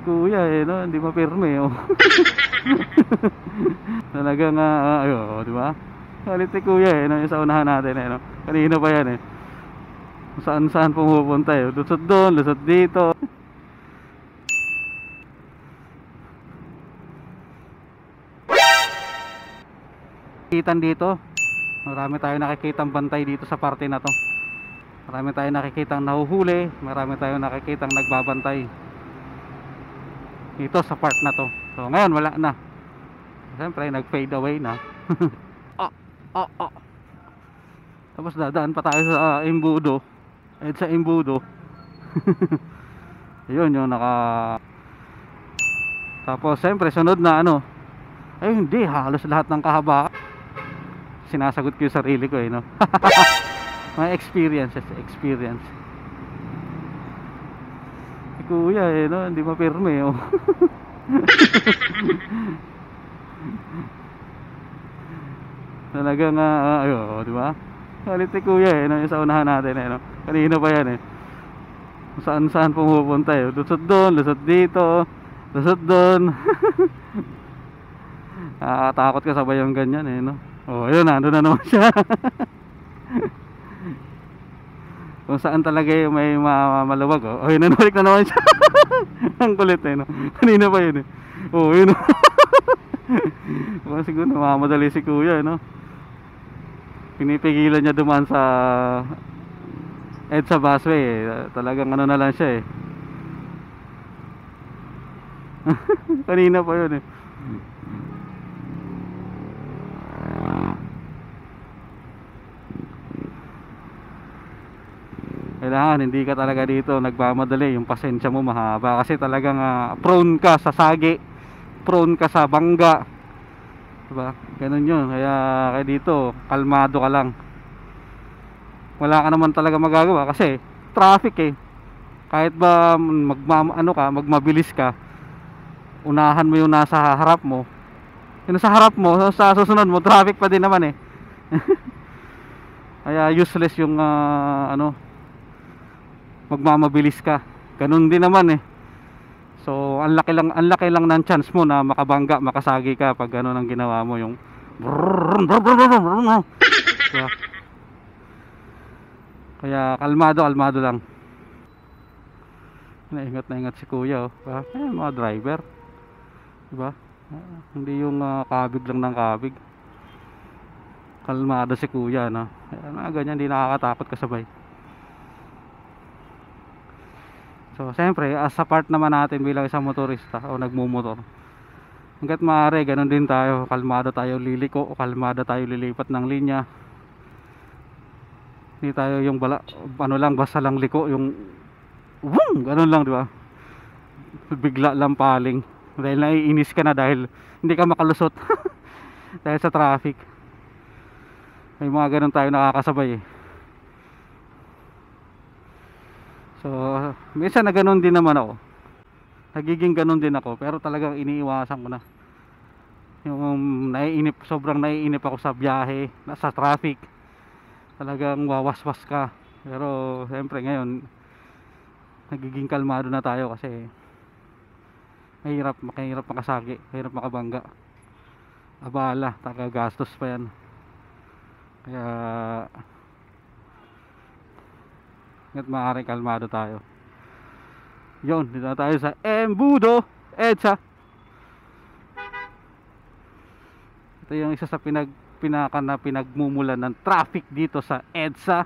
kuya eh, no? Hindi mapirme oh. Talagang ayo, di ba? Galit si kuya eh, no? Yung sa unahan natin eh, no? Kanina pa yan eh. Kung saan saan pumupunta eh. Lusot doon, lusot dito. Kitan dito. Marami tayong nakikitang bantay dito sa parte na to. Marami tayong nakikitang nahuhuli, marami tayong nakikitang nagbabantay dito sa part na to. So ngayon wala na. Siyempre nag-fade away na. Ah, Tapos dadaan pa tayo sa Imbudo. Sa Imbudo. Ayun yung naka. Tapos siyempre sunod na ano. Ay hindi, halos lahat ng kahaba. Sinasagot ko yung sarili ko eh, no. May experience. Si kuya eh, no, hindi mapirme oh. Talagang ayo, di ba? Galit si kuya eh, no, yung sa unahan natin eh, no. Kanina pa yan eh. Kung saan saan pumupunta eh. Lusot doon, lusot dito, lusot doon. Takot ka sabay yung ganyan eh, no. Oh, ayun na, doon na naman siya. Kung saan talaga yung may maluwag oh. Oh, yun, nanalik na naman siya. Ang kulit eh, no. Kanina pa yun eh. Oh, yun. Siguro namamadali si kuya eh, no. Pinipigilan niya dumaan sa EDSA busway eh. Talagang ano na lang siya eh. Kanina pa yun eh. Kailangan hindi ka talaga dito nagmamadali, yung pasensya mo mahaba kasi talagang prone ka sa sagi, prone ka sa bangga, diba? Ganun yun. Kaya dito kalmado ka lang. Wala ka naman talaga magagawa kasi traffic eh. Kahit ba magmabilis ka, unahan mo yung nasa harap mo, yung nasa harap mo, sa susunod mo traffic pa din naman eh. Kaya useless yung magmamabilis ka. Ganun din naman eh. So ang laki lang ng chance mo na makabangga, makasagi ka pag ano nang ginawa mo, yung diba? Kaya kalmado lang. Naingat na ingat si kuya oh. Mga driver, diba? Hindi yung kabig lang ng kabig. Kalmado si kuya, no? Ganyan, hindi nakakatakot kasabay. So siyempre sa part naman natin bilang isang motorista o nagmumotor, hanggat maaari ganun din tayo. Kalmado tayo liliko, kalmado tayo lilipat ng linya. Hindi tayo yung basta lang liko, yung ganun lang, di ba? Bigla lang paling dahil naiinis ka na dahil hindi ka makalusot dahil sa traffic. May mga ganun tayo nakakasabay eh. So minsan na ganun din naman ako, nagiging ganun din ako, pero talagang iniiwasan ko na yung sobrang naiinip ako sa biyahe, sa traffic. Talagang wawaswas ka. Pero siyempre ngayon nagiging kalmado na tayo kasi mahirap makasagi, mahirap makabangga, abala, tagagastos pa yan. Kaya hanggat maaaring kalmado tayo. Yun, dito na tayo sa Embudo, EDSA. Ito yung isa sa pinagmumulan ng traffic dito sa EDSA.